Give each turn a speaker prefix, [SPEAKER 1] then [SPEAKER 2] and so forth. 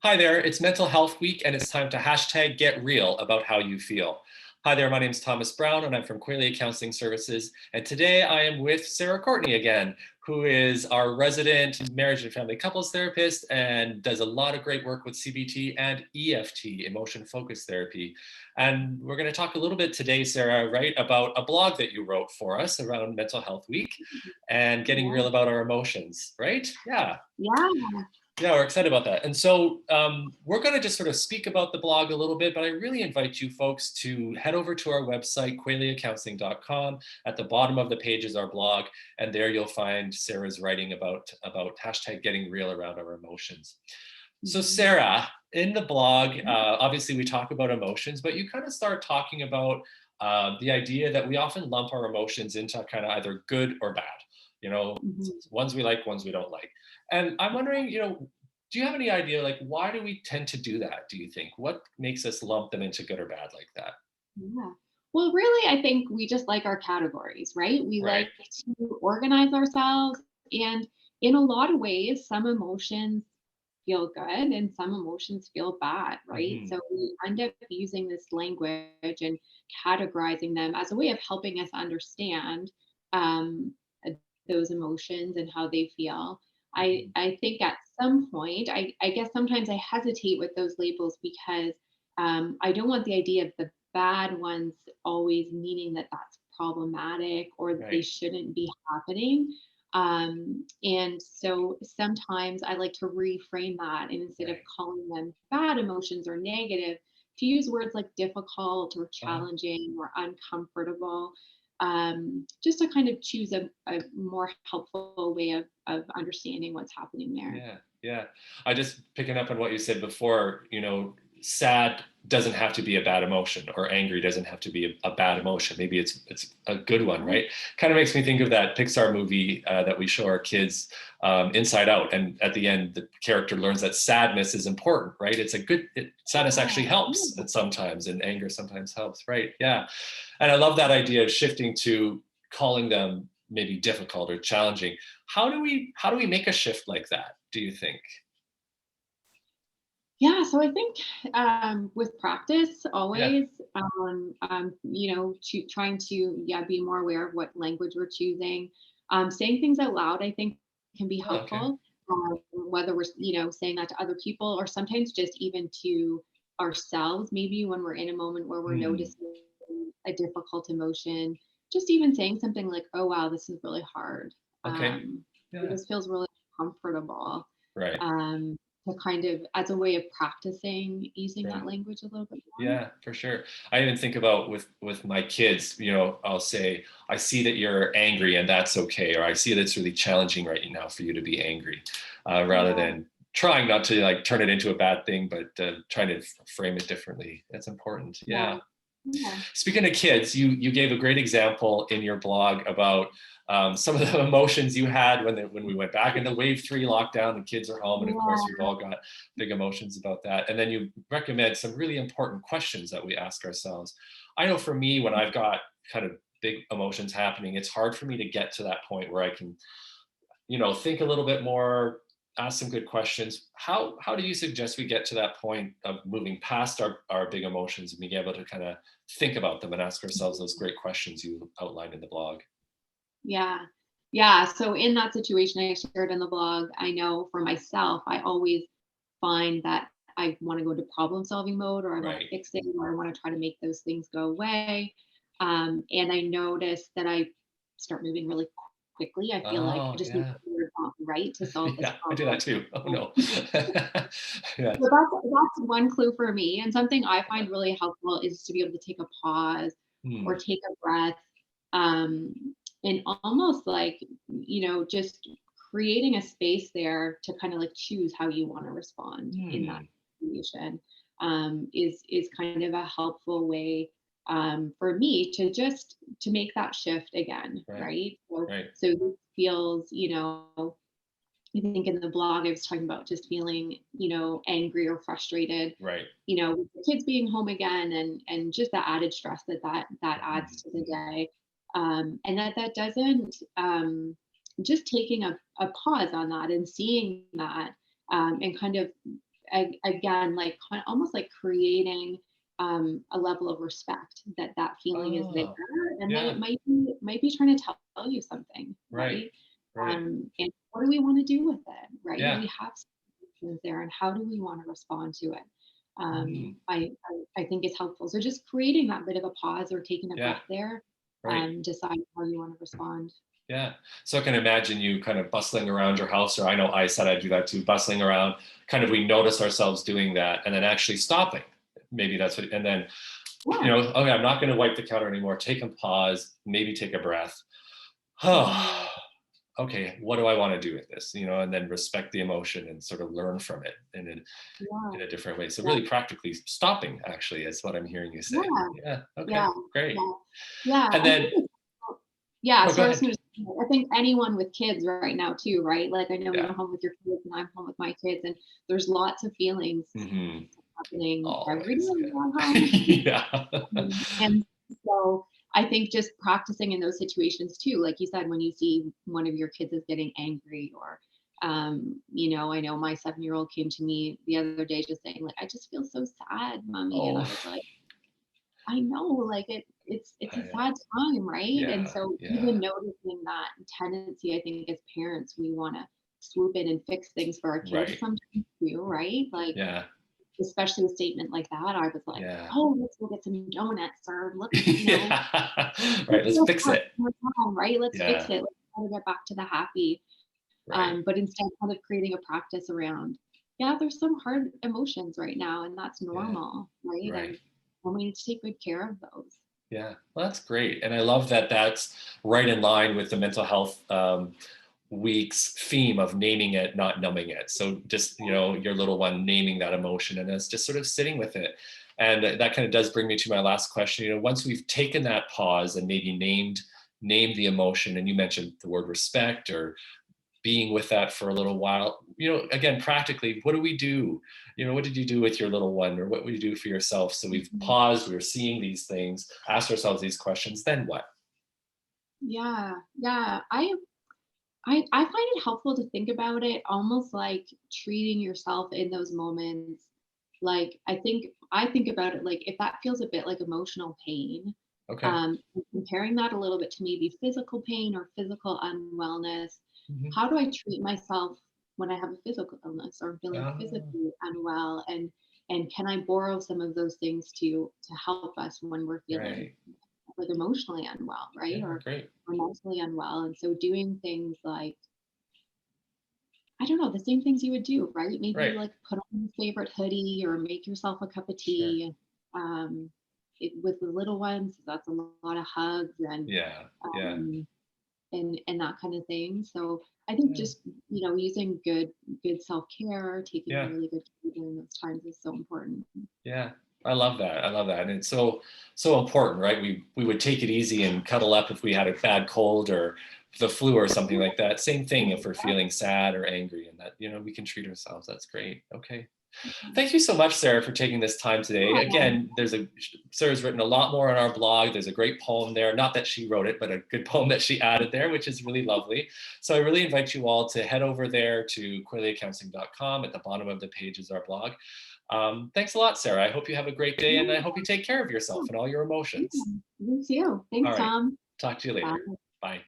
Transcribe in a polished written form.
[SPEAKER 1] Hi there, it's Mental Health Week and it's time to hashtag get real about how you feel. Hi there, my name is Thomas Brown and I'm from Qualia Counseling Services. And today I am with Sarah Courtney again, who is our resident marriage and family couples therapist and does a lot of great work with CBT and EFT, emotion focused therapy. And we're going to talk a little bit today, Sarah, right, about a blog that you wrote for us around Mental Health Week and getting
[SPEAKER 2] Yeah.
[SPEAKER 1] real about our emotions, right? Yeah.
[SPEAKER 2] Yeah.
[SPEAKER 1] Yeah, we're excited about that. And so we're going to just sort of speak about the blog a little bit, but I really invite you folks to head over to our website, qualiacounseling.com. At the bottom of the page is our blog, and there you'll find Sarah's writing about hashtag getting real around our emotions. So Sarah, in the blog, obviously we talk about emotions, but you kind of start talking about the idea that we often lump our emotions into kind of either good or bad, ones we like, ones we don't like. And I'm wondering, do you have any idea, like, why do we tend to do that, do you think? What makes us lump them into good or bad like that?
[SPEAKER 2] Yeah. Well, really, I think we just like our categories, right? We
[SPEAKER 1] Right.
[SPEAKER 2] like to organize ourselves. And in a lot of ways, some emotions feel good and some emotions feel bad, right?
[SPEAKER 1] Hmm.
[SPEAKER 2] So we end up using this language and categorizing them as a way of helping us understand um, uh, those emotions and how they feel. I,
[SPEAKER 1] Hmm.
[SPEAKER 2] I think at some point, I guess sometimes I hesitate with those labels because I don't want the idea of the bad ones always meaning that that's problematic or that they
[SPEAKER 1] Right.
[SPEAKER 2] shouldn't be happening. And so sometimes I like to reframe that, and instead of
[SPEAKER 1] Right.
[SPEAKER 2] calling them bad emotions or negative, to use words like difficult or
[SPEAKER 1] Uh-huh.
[SPEAKER 2] challenging or uncomfortable, just to kind of choose a more helpful way of understanding what's happening there.
[SPEAKER 1] Yeah, yeah. I just picking up on what you said before, sad doesn't have to be a bad emotion, or angry doesn't have to be a bad emotion. Maybe it's a good one,
[SPEAKER 2] Yeah.
[SPEAKER 1] right? Kind of makes me think of that Pixar movie that we show our kids, Inside Out, and at the end, the character learns that sadness is important, right? Sadness actually helps
[SPEAKER 2] Yeah.
[SPEAKER 1] at sometimes, and anger sometimes helps, right? Yeah, and I love that idea of shifting to calling them maybe difficult or challenging. How do we make a shift like that, do you think?
[SPEAKER 2] Yeah, so I think with practice,
[SPEAKER 1] Yeah.
[SPEAKER 2] always, trying to be more aware of what language we're choosing. Saying things out loud, I think, can be
[SPEAKER 1] Oh, okay.
[SPEAKER 2] helpful. Whether we're saying that to other people or sometimes just even to ourselves. Maybe when we're in a moment where we're
[SPEAKER 1] Hmm.
[SPEAKER 2] noticing a difficult emotion, just even saying something like, "Oh wow, this is really hard.
[SPEAKER 1] Okay.
[SPEAKER 2] Or
[SPEAKER 1] Yeah.
[SPEAKER 2] this feels really comfortable."
[SPEAKER 1] Right.
[SPEAKER 2] um, to kind of as a way of practicing using that
[SPEAKER 1] Right.
[SPEAKER 2] language a little bit more.
[SPEAKER 1] Yeah, for sure. I even think about with my kids, I'll say, I see that you're angry and that's okay, or I see that it's really challenging right now for you to be angry, rather
[SPEAKER 2] Yeah,
[SPEAKER 1] than trying not to like turn it into a bad thing, but trying to frame it differently. That's important.
[SPEAKER 2] yeah,
[SPEAKER 1] Yeah.
[SPEAKER 2] yeah,
[SPEAKER 1] Speaking of kids, you gave a great example in your blog about some of the emotions you had when we went back into wave 3 lockdown. The kids are home, and of course we've
[SPEAKER 2] yeah,
[SPEAKER 1] all got big emotions about that. And then you recommend some really important questions that we ask ourselves. I know for me, when I've got kind of big emotions happening, it's hard for me to get to that point where I can think a little bit more, ask some good questions. How do you suggest we get to that point of moving past our big emotions and being able to kind of think about them and ask ourselves those great questions you outlined in the blog?
[SPEAKER 2] yeah, yeah. So in that situation I shared in the blog, I know for myself, I always find that I want to go into problem solving mode, or I want to
[SPEAKER 1] Right.
[SPEAKER 2] fix it, or I want to try to make those things go away. And I notice that I start moving really quickly. I feel like I
[SPEAKER 1] Oh
[SPEAKER 2] just need
[SPEAKER 1] yeah.
[SPEAKER 2] to figure it out right to solve this
[SPEAKER 1] Yeah, I do that
[SPEAKER 2] problem.
[SPEAKER 1] too. Oh no. Yeah.
[SPEAKER 2] So that's one clue for me, and something I find really helpful is to be able to take a pause or
[SPEAKER 1] Hmm.
[SPEAKER 2] take a breath, um, and almost like, just creating a space there to kind of like choose how you want to respond in that
[SPEAKER 1] Hmm.
[SPEAKER 2] situation, is kind of a helpful way, for me to just to make that shift again,
[SPEAKER 1] Right.
[SPEAKER 2] right?
[SPEAKER 1] Right.
[SPEAKER 2] So this feels, I think in the blog I was talking about just feeling, angry or frustrated,
[SPEAKER 1] Right.
[SPEAKER 2] with the kids being home again, and just the added stress that adds
[SPEAKER 1] Mhm,
[SPEAKER 2] to the
[SPEAKER 1] mhm.
[SPEAKER 2] day. And that doesn't, just taking a pause on that and seeing that, and kind of again, like almost like creating a level of respect that that feeling is there,
[SPEAKER 1] Oh,
[SPEAKER 2] and that
[SPEAKER 1] yeah,
[SPEAKER 2] it might be trying to tell you something,
[SPEAKER 1] right,
[SPEAKER 2] right?
[SPEAKER 1] right.
[SPEAKER 2] And what do we want to do with it, right?
[SPEAKER 1] Yeah.
[SPEAKER 2] We have situations there, and how do we want to respond to it?
[SPEAKER 1] Mhm.
[SPEAKER 2] I think it's helpful. So just creating that bit of a pause or taking a
[SPEAKER 1] Yeah,
[SPEAKER 2] breath there,
[SPEAKER 1] right.
[SPEAKER 2] decide how you want to respond.
[SPEAKER 1] Yeah. So I can imagine you kind of bustling around your house, or I know I said I'd do that too, bustling around. Kind of we notice ourselves doing that and then actually stopping. Maybe that's what, and then,
[SPEAKER 2] Yeah.
[SPEAKER 1] okay, I'm not going to wipe the counter anymore. Take a pause, maybe take a breath.
[SPEAKER 2] Mhm.
[SPEAKER 1] Okay, what do I want to do with this? And then respect the emotion and sort of learn from it in
[SPEAKER 2] Yeah.
[SPEAKER 1] a different way. So
[SPEAKER 2] Yeah.
[SPEAKER 1] really practically stopping actually is what I'm hearing you say.
[SPEAKER 2] Yeah.
[SPEAKER 1] Yeah. Okay,
[SPEAKER 2] Yeah.
[SPEAKER 1] great.
[SPEAKER 2] Yeah. Yeah.
[SPEAKER 1] And
[SPEAKER 2] I think
[SPEAKER 1] then,
[SPEAKER 2] it's yeah,
[SPEAKER 1] oh, go
[SPEAKER 2] so I was
[SPEAKER 1] ahead.
[SPEAKER 2] gonna say, I think anyone with kids right now too, right? Like I know
[SPEAKER 1] Yeah.
[SPEAKER 2] you're home with your kids and I'm home with my kids, and there's lots of feelings
[SPEAKER 1] Hmm.
[SPEAKER 2] happening every day
[SPEAKER 1] Always.
[SPEAKER 2] when we're
[SPEAKER 1] Yeah.
[SPEAKER 2] home.
[SPEAKER 1] Yeah.
[SPEAKER 2] And so I think just practicing in those situations too, like you said, when you see one of your kids is getting angry or I know my 7-year-old came to me the other day just saying, like, I just feel so sad, mommy. And I
[SPEAKER 1] Oh,
[SPEAKER 2] was like, I know, like it's a
[SPEAKER 1] yeah.
[SPEAKER 2] sad time, right? And
[SPEAKER 1] Yeah.
[SPEAKER 2] so
[SPEAKER 1] Yeah.
[SPEAKER 2] even noticing that tendency, I think as parents, we want to swoop in and fix things for our kids
[SPEAKER 1] Right.
[SPEAKER 2] sometimes too, right? Like
[SPEAKER 1] Yeah.
[SPEAKER 2] especially a statement like that, I was like,
[SPEAKER 1] Yeah.
[SPEAKER 2] oh, let's go get some donuts or
[SPEAKER 1] Yeah.
[SPEAKER 2] let's
[SPEAKER 1] Right. Let's
[SPEAKER 2] just
[SPEAKER 1] fix
[SPEAKER 2] have
[SPEAKER 1] it.
[SPEAKER 2] more time, right? Let's fix
[SPEAKER 1] Yeah.
[SPEAKER 2] it. Let's try to get back to the happy.
[SPEAKER 1] Right.
[SPEAKER 2] But instead kind of creating a practice around, yeah, there's some hard emotions right now, and that's
[SPEAKER 1] Yeah.
[SPEAKER 2] normal, right?
[SPEAKER 1] Right.
[SPEAKER 2] And we need to take good care of those.
[SPEAKER 1] Yeah. Well, that's great. And I love that that's right in line with the mental health week's theme of naming it, not numbing it. So just, your little one naming that emotion and us just sort of sitting with it. And that kind of does bring me to my last question. Once we've taken that pause and maybe named the emotion, and you mentioned the word respect or being with that for a little while, again, practically, what do we do? What did you do with your little one, or what would you do for yourself? So we've
[SPEAKER 2] Mhm.
[SPEAKER 1] paused, we're seeing these things, asked ourselves these questions, then what?
[SPEAKER 2] Yeah, yeah. I find it helpful to think about it almost like treating yourself in those moments. Like I think about it like if that feels a bit like emotional pain,
[SPEAKER 1] Okay.
[SPEAKER 2] comparing that a little bit to maybe physical pain or physical unwellness.
[SPEAKER 1] Mhm.
[SPEAKER 2] How do I treat myself when I have a physical illness or I'm feeling
[SPEAKER 1] Ah,
[SPEAKER 2] physically unwell? And can I borrow some of those things to help us when we're feeling
[SPEAKER 1] right.
[SPEAKER 2] like emotionally unwell, right?
[SPEAKER 1] Yeah, great.
[SPEAKER 2] Or mentally unwell. And so doing things like, I don't know, the same things you would do, right? Maybe
[SPEAKER 1] Right.
[SPEAKER 2] like put on your favorite hoodie or make yourself a cup of
[SPEAKER 1] Sure.
[SPEAKER 2] tea. Um, with the little ones, that's a lot of hugs
[SPEAKER 1] Yeah. Yeah.
[SPEAKER 2] um, and that kind of thing. So I think
[SPEAKER 1] Yeah.
[SPEAKER 2] just using good self care, taking
[SPEAKER 1] Yeah.
[SPEAKER 2] really good care during those times is so important.
[SPEAKER 1] Yeah. I love that. I love that. And it's so important, right? We would take it easy and cuddle up if we had a bad cold or the flu or something like that. Same thing if we're feeling sad or angry, and that, we can treat ourselves. That's great. Okay. Thank you so much, Sarah, for taking this time today.
[SPEAKER 2] Yeah.
[SPEAKER 1] Again, Sarah's written a lot more on our blog. There's a great poem there. Not that she wrote it, but a good poem that she added there, which is really lovely. So I really invite you all to head over there to qualiacounseling.com. At the bottom of the page is our blog. Thanks a lot, Sarah. I hope you have a great day, and I hope you take care of yourself and all your
[SPEAKER 2] Yeah.
[SPEAKER 1] emotions.
[SPEAKER 2] You too.
[SPEAKER 1] All
[SPEAKER 2] Thanks,
[SPEAKER 1] right.
[SPEAKER 2] Tom.
[SPEAKER 1] Talk to you later.
[SPEAKER 2] Bye.
[SPEAKER 1] Bye.